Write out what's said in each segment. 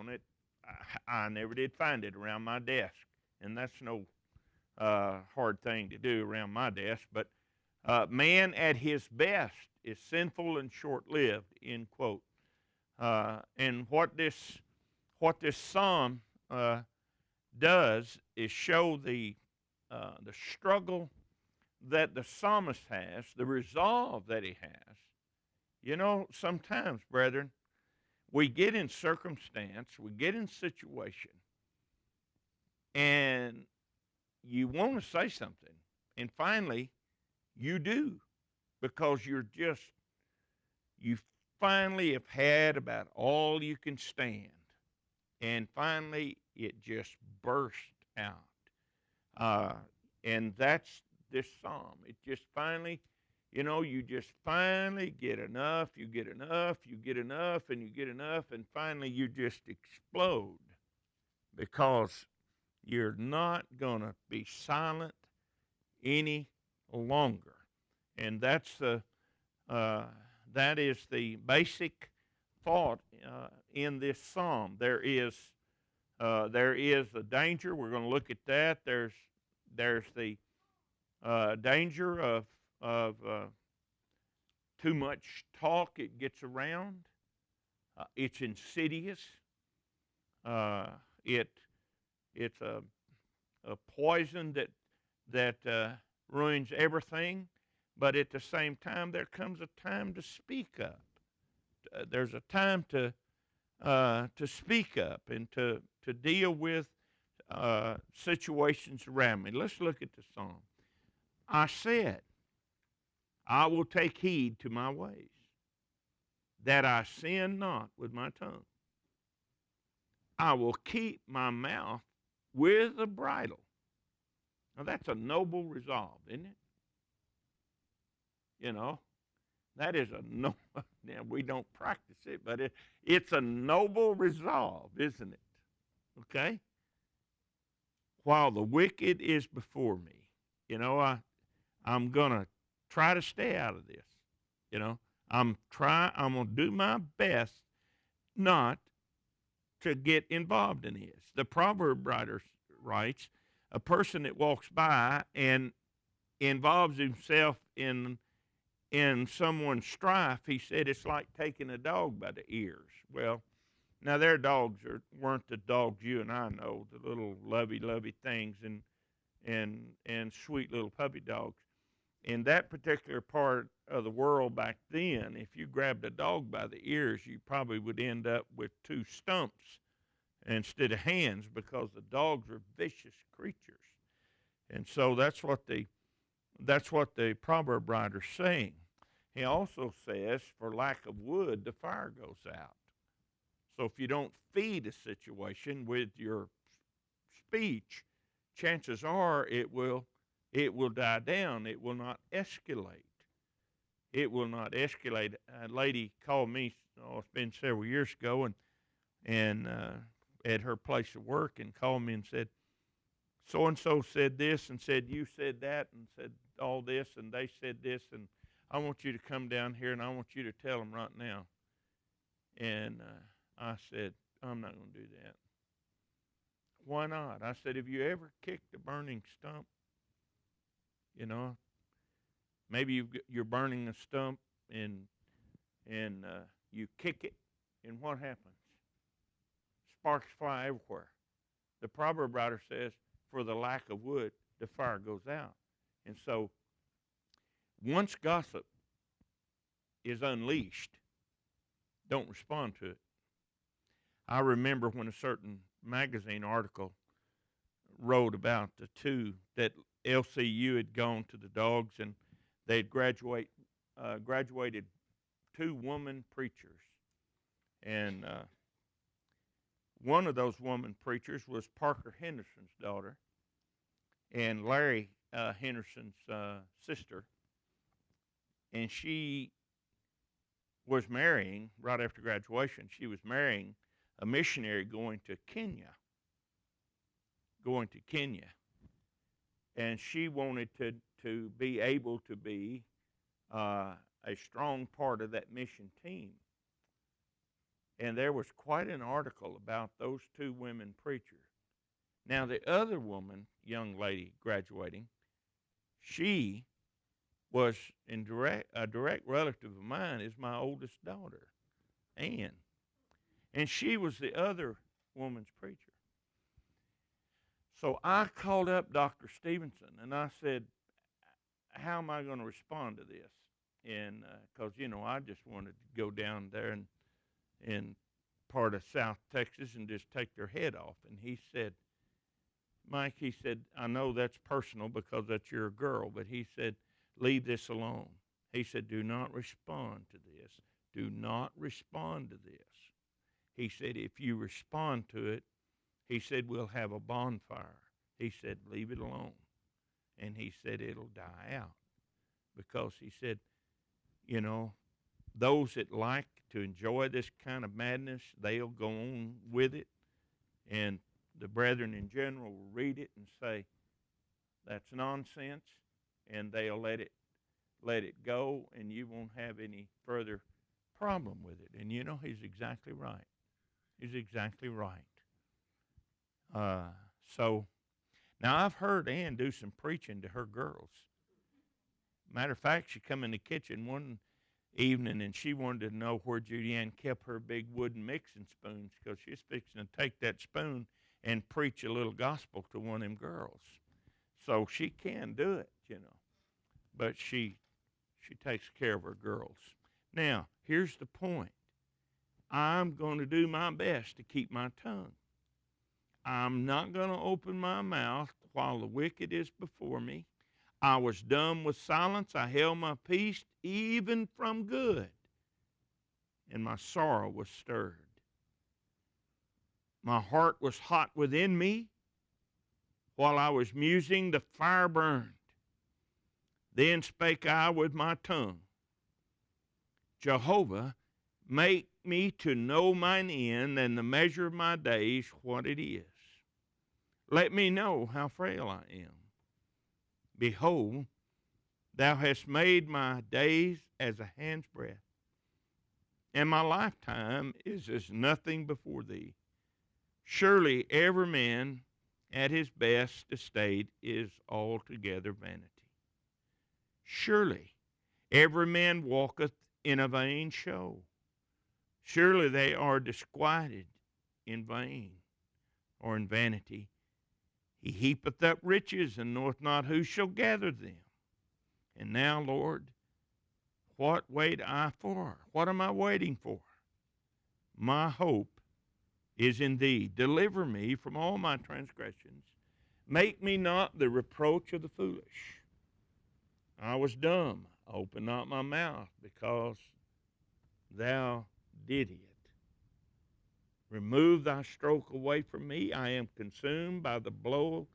on it. I never did find it around my desk, and that's no hard thing to do around my desk. But man at his best is sinful and short-lived. End quote. And what this psalm does is show the struggle that the psalmist has, the resolve that he has. You know, sometimes, brethren, we get in circumstance, we get in situation, and you want to say something, and finally you do, because you finally have had about all you can stand, and finally it just burst out. Uh, and that's this psalm. It just finally, you just finally get enough, you get enough, you get enough, and you get enough, and finally you just explode because you're not going to be silent any longer. And uh, that is the basic thought in this psalm. There is a danger. We're going to look at that. There's the danger of too much talk. It gets around. It's insidious. Uh, it it's a poison that ruins everything. But at the same time, there comes a time to speak up. There's a time to speak up and to deal with situations around me. Let's look at the psalm. I said, I will take heed to my ways, that I sin not with my tongue. I will keep my mouth with a bridle. Now that's a noble resolve, isn't it? You know, that is a no. Now we don't practice it, but it's a noble resolve, isn't it? Okay. While the wicked is before me, I'm gonna try to stay out of this. You know, I'm gonna do my best not to get involved in this. The proverb writer writes, a person that walks by and involves himself in someone's strife, he said it's like taking a dog by the ears. Well, now their dogs weren't the dogs you and I know, the little lovey things and sweet little puppy dogs. In that particular part of the world back then, if you grabbed a dog by the ears, you probably would end up with two stumps instead of hands, because the dogs are vicious creatures. And so that's what the proverb writer's saying. He also says, for lack of wood, the fire goes out. So if you don't feed a situation with your speech, chances are it will die down. It will not escalate. It will not escalate. A lady called me, it's been several years ago, and at her place of work, and called me and said, so and so said this, and said you said that, and said all this, and they said this, and I want you to come down here, and I want you to tell them right now. And I said, I'm not going to do that. Why not? I said, have you ever kicked a burning stump? Maybe you're burning a stump, and you kick it, and what happens? Sparks fly everywhere. The proverb writer says, for the lack of wood, the fire goes out. And so once gossip is unleashed, don't respond to it. I remember when a certain magazine article wrote about the two that LCU had gone to the dogs, and they had graduated two woman preachers. And one of those woman preachers was Parker Henderson's daughter, and Larry Henderson's sister. And she was marrying, right after graduation, she was marrying a missionary going to Kenya. And she wanted to be able to be a strong part of that mission team. And there was quite an article about those two women preachers. Now, the other woman, young lady graduating, she was a direct relative of mine, is my oldest daughter, Ann. And she was the other woman's preacher. So I called up Dr. Stevenson and I said, how am I going to respond to this? And because, I just wanted to go down there in part of South Texas and just take their head off. And he said, Mike, he said, I know that's personal because that's your girl, but he said, leave this alone. He said, do not respond to this. Do not respond to this. He said, if you respond to it, he said, we'll have a bonfire. He said, leave it alone. And he said, it'll die out. Because he said, those that like to enjoy this kind of madness, they'll go on with it. And the brethren in general will read it and say, that's nonsense. And they'll let it go, and you won't have any further problem with it. And he's exactly right. He's exactly right. So now I've heard Ann do some preaching to her girls. Matter of fact, she come in the kitchen one evening and she wanted to know where Judy Ann kept her big wooden mixing spoons, because she's fixing to take that spoon and preach a little gospel to one of them girls. So she can do it, but she takes care of her girls. Now, here's the point. I'm going to do my best to keep my tongue. I'm not going to open my mouth while the wicked is before me. I was dumb with silence. I held my peace even from good, and my sorrow was stirred. My heart was hot within me. While I was musing, the fire burned. Then spake I with my tongue, Jehovah, make me to know mine end and the measure of my days, what it is. Let me know how frail I am. Behold, thou hast made my days as a hand's breadth, and my lifetime is as nothing before thee. Surely every man at his best estate is altogether vanity. Surely every man walketh in a vain show. Surely they are disquieted in vain, or in vanity. He heapeth up riches, and knoweth not who shall gather them. And now, Lord, what wait I for? What am I waiting for? My hope is in thee. Deliver me from all my transgressions. Make me not the reproach of the foolish. I was dumb. I opened not my mouth, because thou did it. Remove thy stroke away from me. I am consumed by the blow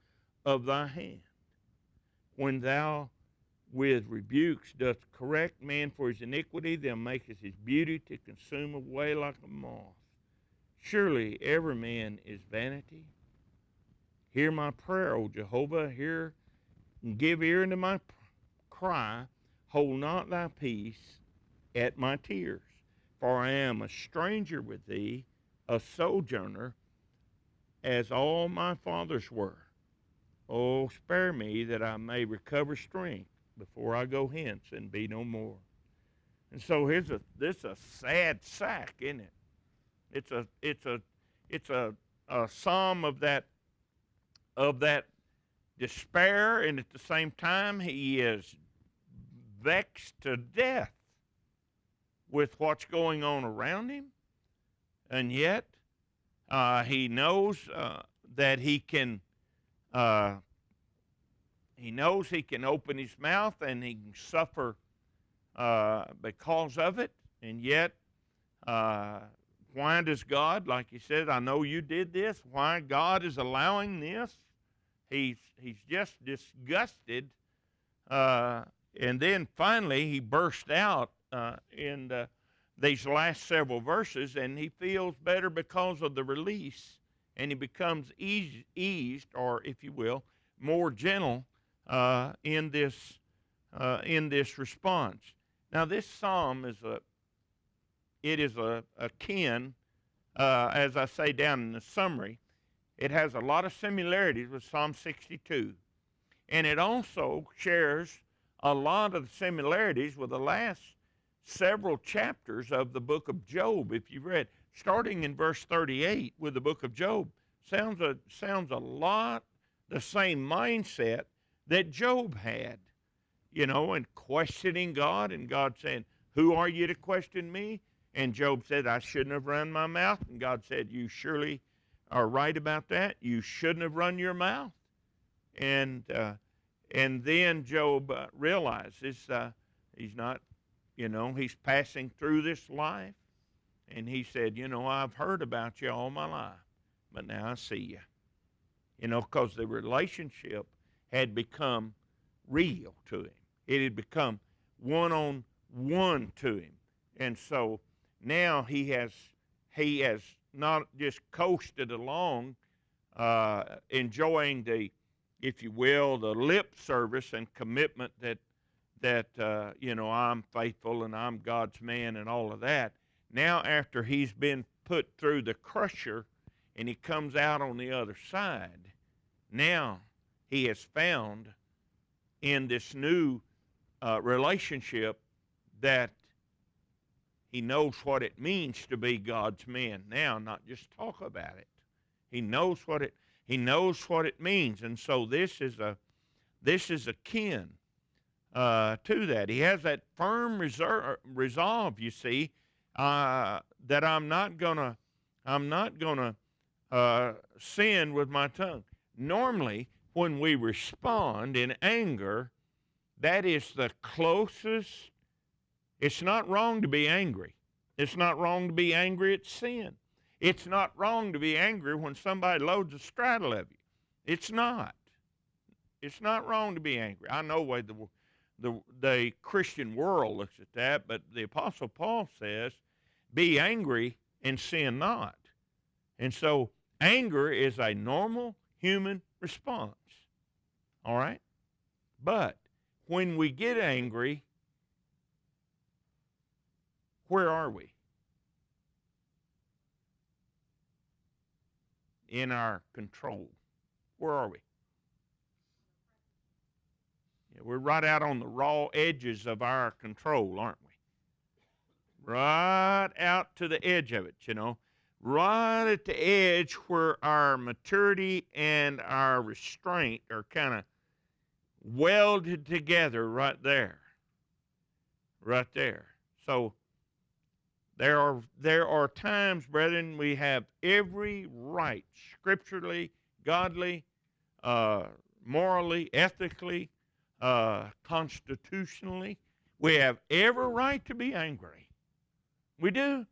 of thy hand. When thou with rebukes doth correct man for his iniquity, thou makest his beauty to consume away like a moth. Surely every man is vanity. Hear my prayer, O Jehovah. Hear and give ear unto my cry. Hold not thy peace at my tears. For I am a stranger with thee, a sojourner, as all my fathers were. Oh, spare me that I may recover strength before I go hence and be no more. And so this is a sad sack, isn't it? It's a psalm of that despair, and at the same time he is vexed to death with what's going on around him, and yet he knows that he can open his mouth and he can suffer because of it. And yet, why does God, like he said, I know you did this, why God is allowing this? He's just disgusted. And then finally he burst out in these last several verses, and he feels better because of the release, and he becomes eased, or if you will, more gentle in this response. Now, this psalm is akin as I say down in the summary, it has a lot of similarities with Psalm 62. And it also shares a lot of similarities with the last several chapters of the book of Job. If you read, starting in verse 38 with the book of Job, sounds a lot the same mindset that Job had, and questioning God, and God saying, "Who are you to question me?" And Job said, "I shouldn't have run my mouth." And God said, "You surely are right about that. You shouldn't have run your mouth." And then Job realizes he's not, he's passing through this life. And he said, "I've heard about you all my life, but now I see you." Because the relationship had become real to him. It had become one-on-one to him. And so now he has not just coasted along, enjoying the, if you will, the lip service and commitment that I'm faithful and I'm God's man and all of that. Now after he's been put through the crusher and he comes out on the other side, now he has found in this new relationship that he knows what it means to be God's man now, not just talk about it. He knows what it means, and so this is akin to that. He has that firm resolve, you see, that I'm not gonna sin with my tongue. Normally, when we respond in anger, that is the closest. It's not wrong to be angry. It's not wrong to be angry at sin. It's not wrong to be angry when somebody loads a straddle of you. It's not. It's not wrong to be angry. I know why the Christian world looks at that, but the Apostle Paul says, "Be angry and sin not." And so anger is a normal human response. All right? But when we get angry, where are we? In our control. Where are we? Yeah, we're right out on the raw edges of our control, aren't we? Right out to the edge of it, Right at the edge where our maturity and our restraint are kind of welded together right there. Right there. So there are times, brethren, we have every right, scripturally, godly, morally, ethically, constitutionally. We have every right to be angry. We do.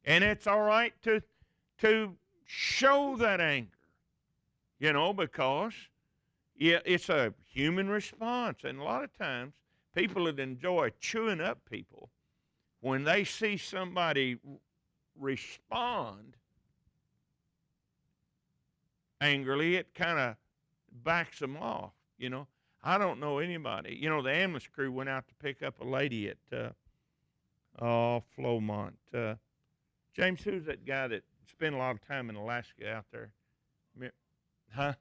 And it's all right to show that anger, because it's a human response. And a lot of times, people that enjoy chewing up people, when they see somebody respond angrily, it kind of backs them off, I don't know anybody. The ambulance crew went out to pick up a lady at Flowmont. James, who's that guy that spent a lot of time in Alaska out there? Huh?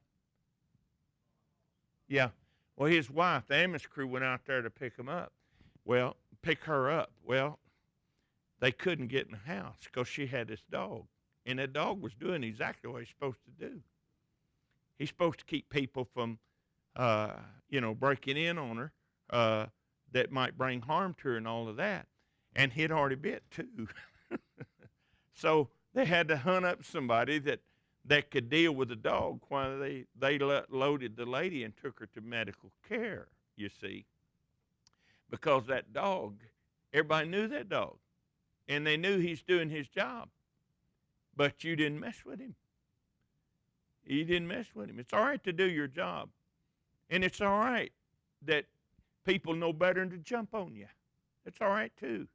Yeah. Well, his wife, the ambulance crew, went out there to pick her up. Well, they couldn't get in the house because she had this dog. And that dog was doing exactly what he's supposed to do. He's supposed to keep people from, breaking in on her that might bring harm to her and all of that. And he'd already bit, too. So they had to hunt up somebody that could deal with the dog while they loaded the lady and took her to medical care, you see. Because that dog, everybody knew that dog. And they knew he's doing his job. But you didn't mess with him. You didn't mess with him. It's all right to do your job. And it's all right that people know better than to jump on you. It's all right, too.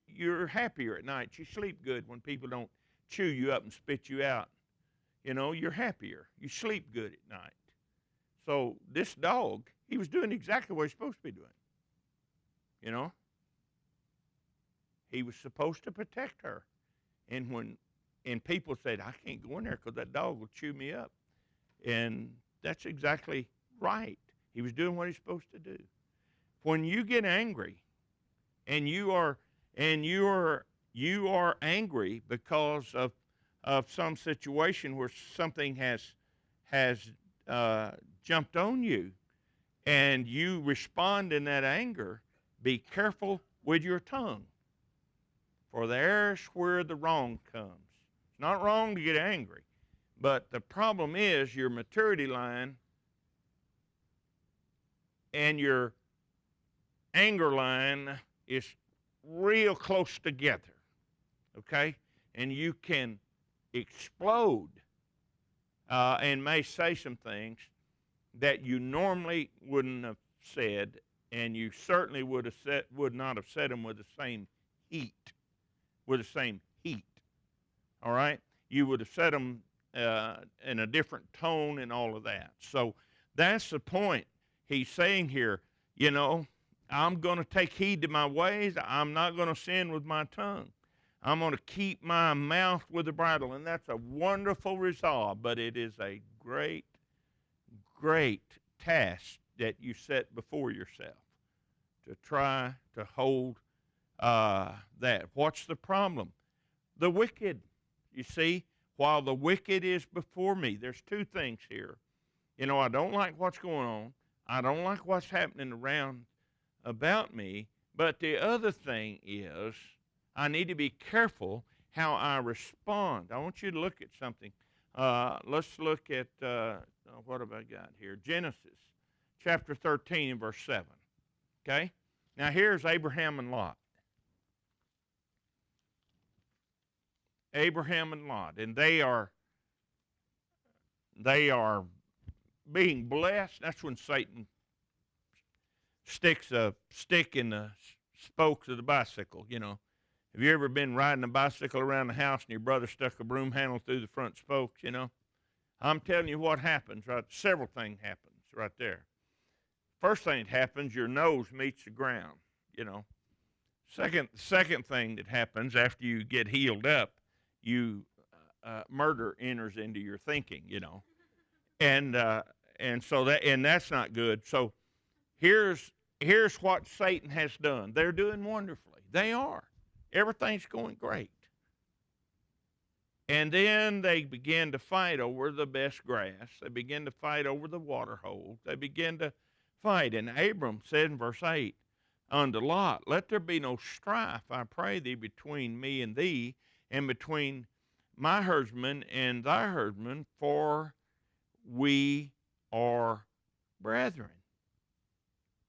You're happier at night. You sleep good when people don't chew you up and spit you out. You're happier. You sleep good at night. So this dog, he was doing exactly what he's supposed to be doing. He was supposed to protect her. And people said, I can't go in there because that dog will chew me up. And that's exactly right. He was doing what he's supposed to do. When you get angry, and you are angry because of some situation where something has jumped on you, and you respond in that anger, be careful with your tongue, for there's where the wrong comes. It's not wrong to get angry, but the problem is your maturity line and your anger line is real close together, okay? And you can explode and may say some things that you normally wouldn't have said, and you certainly would not have said them with the same heat. All right? You would have said them in a different tone and all of that. So that's the point. He's saying here, I'm going to take heed to my ways. I'm not going to sin with my tongue. I'm going to keep my mouth with the bridle. And that's a wonderful resolve, but it is a great, great task that you set before yourself to try to hold that. What's the problem? The wicked. You see, while the wicked is before me, there's two things here. I don't like what's going on. I don't like what's happening around about me. But the other thing is, I need to be careful how I respond. I want you to look at something. Let's look at, what have I got here? Genesis chapter 13 and verse 7. Okay? Now here's Abraham and Lot. Abraham and Lot. And they are being blessed. That's when Satan sticks a stick in the spokes of the bicycle, Have you ever been riding a bicycle around the house and your brother stuck a broom handle through the front spokes, I'm telling you what happens, right? Several things happens right there. First thing that happens, your nose meets the ground, Second thing that happens after you get healed up, murder enters into your thinking, And so that's not good. So here's what Satan has done. They're doing wonderfully. They are. Everything's going great. And then they begin to fight over the best grass. They begin to fight over the water hole. They begin to fight. And Abram said in verse 8 unto Lot, let there be no strife, I pray thee, between me and thee, and between my herdsmen and thy herdsmen, for we are brethren.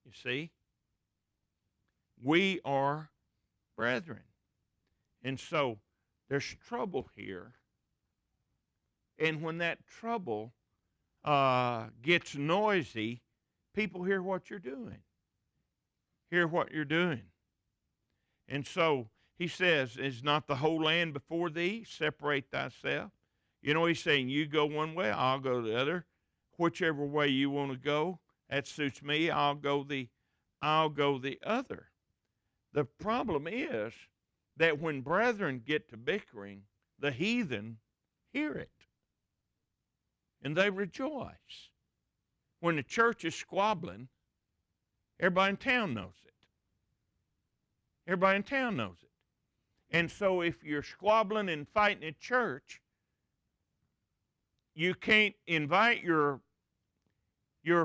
You see? We are brethren. And so there's trouble here. And when that trouble gets noisy, people hear what you're doing. And so he says, is not the whole land before thee? Separate thyself. He's saying, you go one way, I'll go the other. Whichever way you want to go, that suits me. I'll go the other. The problem is that when brethren get to bickering, the heathen hear it, and they rejoice. When the church is squabbling, everybody in town knows it. And so if you're squabbling and fighting at church, you can't invite your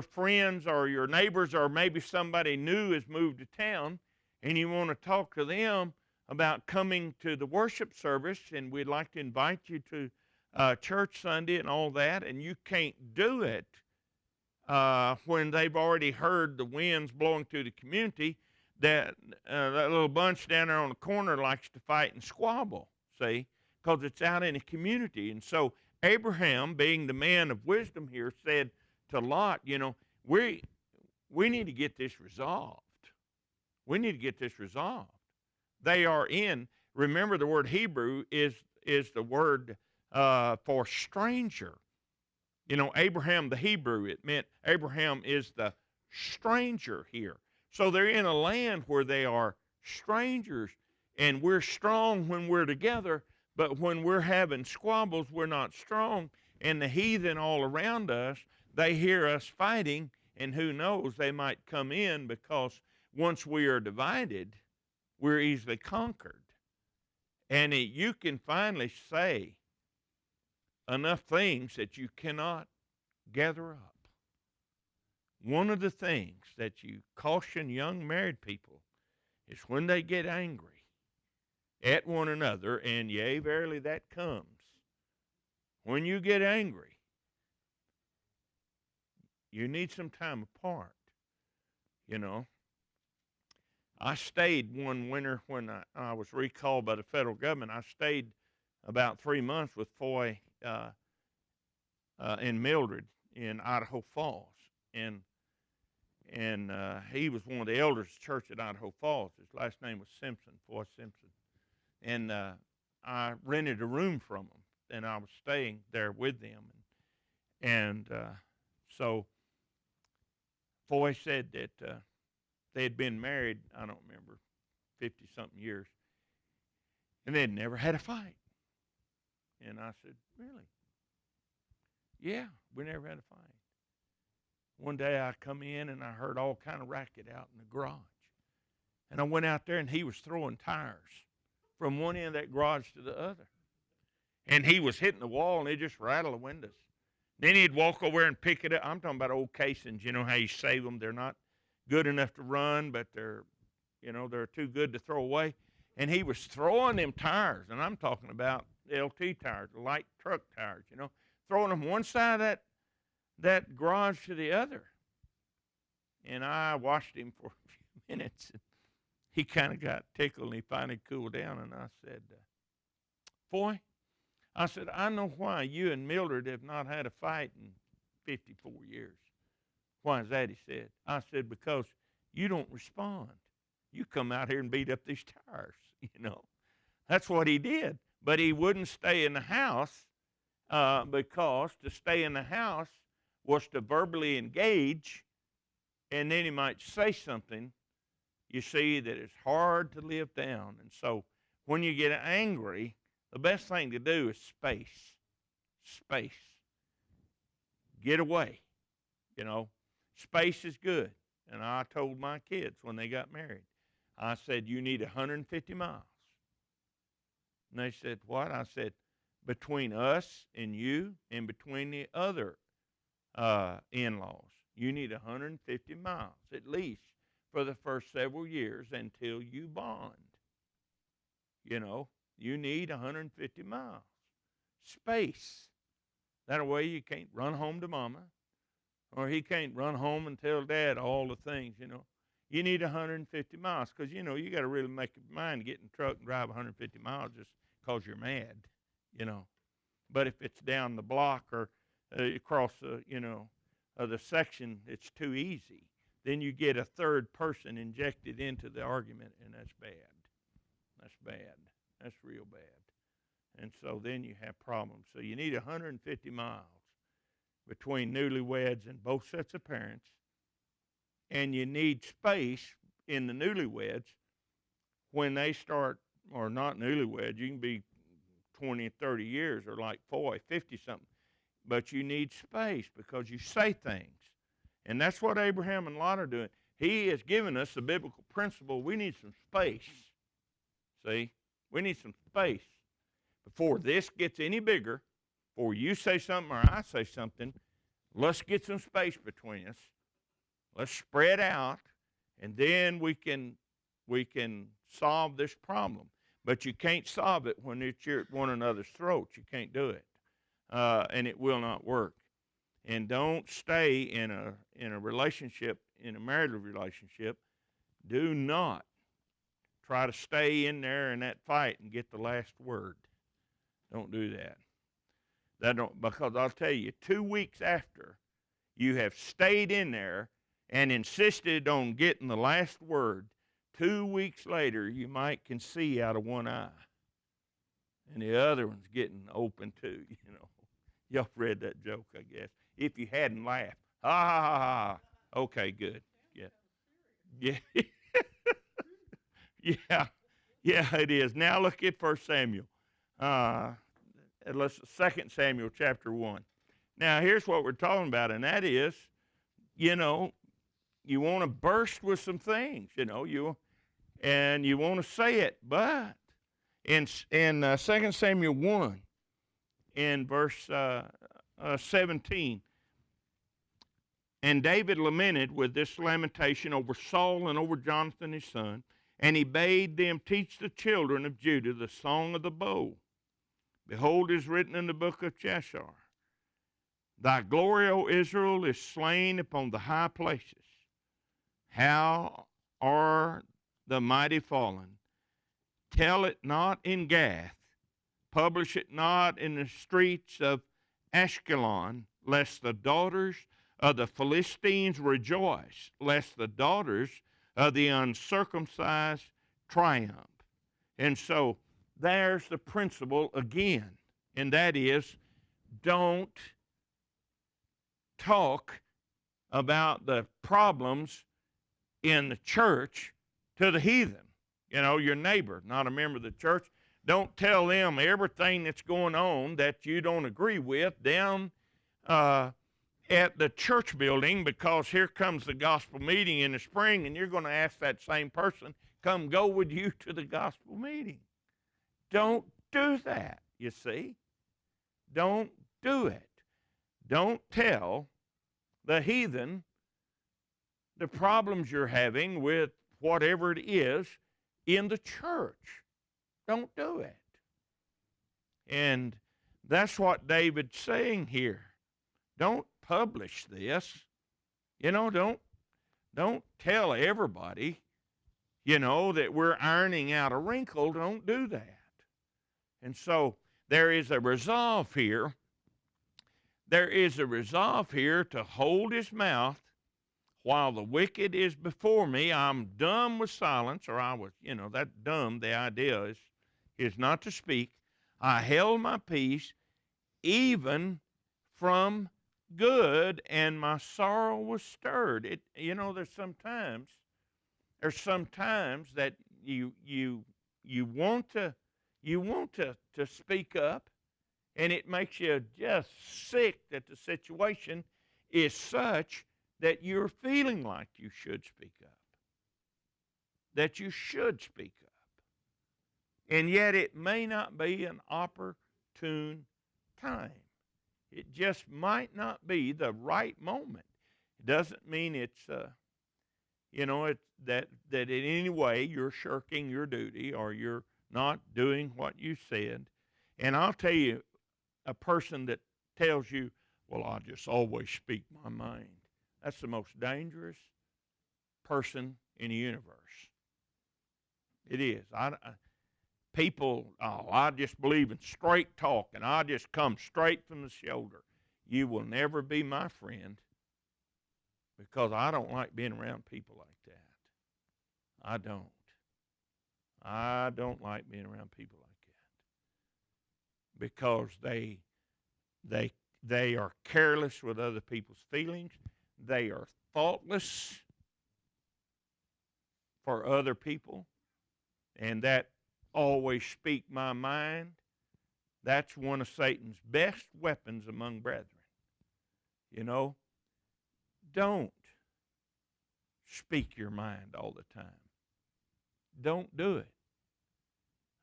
friends or your neighbors, or maybe somebody new has moved to town, and you want to talk to them about coming to the worship service, and we'd like to invite you to church Sunday and all that, and you can't do it when they've already heard the winds blowing through the community. That little bunch down there on the corner likes to fight and squabble, see, because it's out in the community. And so Abraham, being the man of wisdom here, said to Lot, we need to get this resolved. They are in, remember the word Hebrew is the word for stranger. Abraham, the Hebrew, it meant Abraham is the stranger here. So they're in a land where they are strangers, and we're strong when we're together, But when we're having squabbles, we're not strong. And the heathen all around us, they hear us fighting, and who knows, they might come in, because once we are divided, we're easily conquered. And you can finally say enough things that you cannot gather up. One of the things that you caution young married people is when they get angry at one another, and yea, verily that comes. When you get angry, you need some time apart, you know. I stayed one winter when I was recalled by the federal government. I stayed about 3 months with Foy and Mildred in Idaho Falls. And he was one of the elders of the church at Idaho Falls. His last name was Simpson, Foy Simpson. And I rented a room from him, and I was staying there with them. And so Foy said that they had been married, I don't remember, 50-something years, and they had never had a fight. And I said, really? Yeah, we never had a fight. One day I come in, and I heard all kind of racket out in the garage. And I went out there, and he was throwing tires from one end of that garage to the other. And he was hitting the wall, and it just rattled the windows. Then he'd walk over and pick it up. I'm talking about old casings. You know how you save them. They're not good enough to run, but they're too good to throw away. And he was throwing them tires, and I'm talking about LT tires, light truck tires, throwing them one side of that garage to the other. And I watched him for a few minutes, and he kind of got tickled, and he finally cooled down, and I said, Foy, I said, I know why you and Mildred have not had a fight in 54 years. Why is that, he said. I said, because you don't respond. You come out here and beat up these tires, That's what he did. But he wouldn't stay in the house because to stay in the house was to verbally engage, and then he might say something, you see, that is hard to live down. And so when you get angry, the best thing to do is space. Space. Get away. Space is good. And I told my kids when they got married, I said, you need 150 miles. And they said, what? I said, between us and you and between the other in-laws, you need 150 miles at least for the first several years until you bond. You need 150 miles. Space. That way you can't run home to mama, or he can't run home and tell dad all the things, You need 150 miles because, you got to really make your mind to get in the truck and drive 150 miles just because you're mad, But if it's down the block or across the section, it's too easy. Then you get a third person injected into the argument, and that's bad. That's bad. That's real bad. And so then you have problems. So you need 150 miles between newlyweds and both sets of parents. And you need space in the newlyweds when they start, or not newlyweds, you can be 20, 30 years, or like 50-something. But you need space because you say things. And that's what Abraham and Lot are doing. He has given us the biblical principle. We need some space. See? We need some space. Before this gets any bigger, before you say something or I say something, let's get some space between us. Let's spread out, and then we can solve this problem. But you can't solve it when you're at one another's throats. You can't do it. And it will not work. And don't stay in a relationship, in a marital relationship. Do not try to stay in there in that fight and get the last word. Don't do that. Because I'll tell you, 2 weeks after you have stayed in there and insisted on getting the last word, 2 weeks later you can see out of one eye. And the other one's getting open too, Y'all read that joke, I guess. If you hadn't laughed. Ha, ha, ha, ha. Okay, good. Yeah. Yeah. Yeah, it is. Now look at 1 Samuel. Uh, let's 2 Samuel chapter 1. Now, here's what we're talking about, and that is, you know, you want to burst with some things, and you want to say it, but in 2 Samuel 1, in verse 17, and David lamented with this lamentation over Saul and over Jonathan his son, and he bade them teach the children of Judah the song of the bow. Behold, it is written in the book of Chashar, Thy glory, O Israel, is slain upon the high places. How are the mighty fallen? Tell it not in Gath, publish it not in the streets of Ashkelon, lest the daughters of the Philistines rejoice, lest the daughters of the uncircumcised triumph. And so there's the principle again, and that is, don't talk about the problems in the church to the heathen, your neighbor, not a member of the church. Don't tell them everything that's going on that you don't agree with down at the church building, because here comes the gospel meeting in the spring, and you're going to ask that same person, come go with you to the gospel meeting. Don't do that, you see. Don't do it. Don't tell the heathen the problems you're having with whatever it is in the church. Don't do it. And that's what David's saying here. Don't publish this. Don't tell everybody, that we're ironing out a wrinkle. Don't do that. And so there is a resolve here. There is a resolve here to hold his mouth while the wicked is before me. I'm dumb with silence, or I was, that dumb, the idea is not to speak. I held my peace even from good, and my sorrow was stirred. There's sometimes that you want to speak up, and it makes you just sick that the situation is such that you're feeling like you should speak up. That you should speak up. And yet it may not be an opportune time. It just might not be the right moment. It doesn't mean it's, that in any way you're shirking your duty or you're not doing what you said. And I'll tell you, a person that tells you, well, I just always speak my mind, that's the most dangerous person in the universe. It is. I just believe in straight talk, and I just come straight from the shoulder. You will never be my friend, because I don't like being around people like that. I don't like being around people like that, because they are careless with other people's feelings. They are thoughtless for other people, and that always speak my mind. That's one of Satan's best weapons among brethren. Don't speak your mind all the time. Don't do it.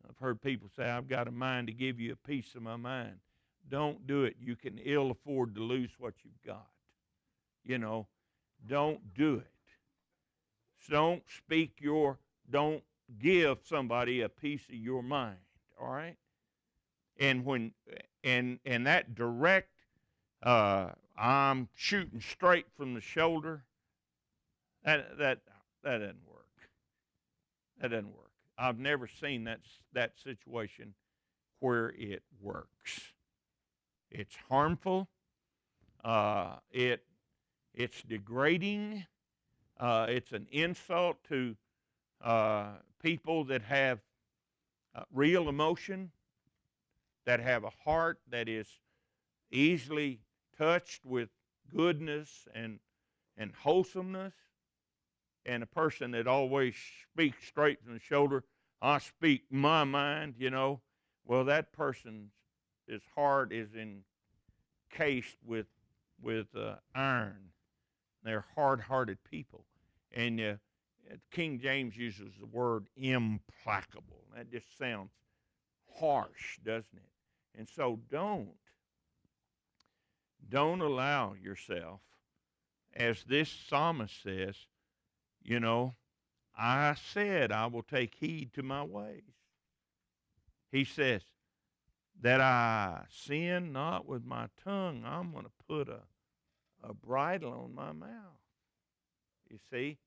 I've heard people say, I've got a mind to give you a piece of my mind. Don't do it. You can ill afford to lose what you've got. Don't do it. Don't don't give somebody a piece of your mind, all right? And when that direct, I'm shooting straight from the shoulder, that doesn't work. That doesn't work. I've never seen that situation where it works. It's harmful. It's degrading. It's an insult to people that have real emotion, that have a heart that is easily touched with goodness and wholesomeness, and a person that always speaks straight from the shoulder. I speak my mind, Well, that person's his heart is encased with iron. They're hard-hearted people, and King James uses the word implacable. That just sounds harsh, doesn't it? And so don't allow yourself, as this psalmist says, you know, I said I will take heed to my ways. He says that I sin not with my tongue. I'm going to put a bridle on my mouth. You see,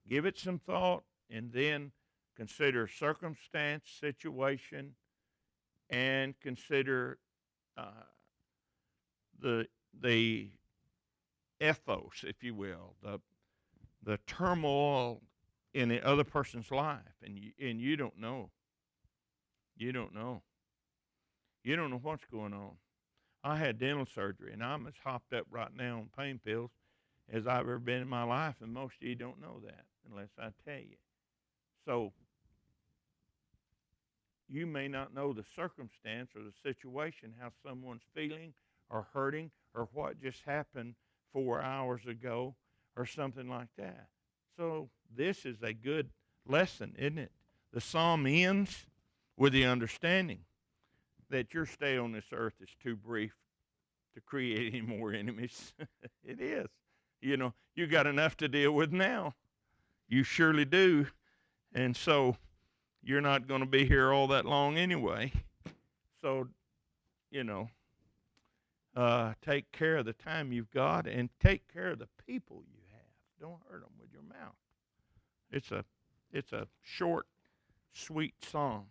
give it some thought and then consider circumstance, situation, and consider uh, the ethos, if you will, the turmoil in the other person's life, and you don't know. You don't know. You don't know what's going on. I had dental surgery, and I'm as hopped up right now on pain pills as I've ever been in my life, and most of you don't know that unless I tell you. So you may not know the circumstance or the situation, how someone's feeling or hurting or what just happened 4 hours ago or something like that. So this is a good lesson, isn't it? The psalm ends with the understanding that your stay on this earth is too brief to create any more enemies. It is. You know, you got enough to deal with now. You surely do. And so you're not going to be here all that long anyway. So, you know, take care of the time you've got and take care of the people you have. Don't hurt them with your mouth. It's a short, sweet song.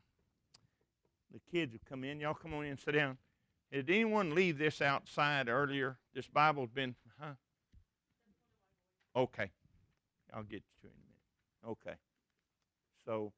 The kids have come in. Y'all come on in and sit down. Did anyone leave this outside earlier? This Bible's been, Okay. I'll get to it in a minute. Okay. So,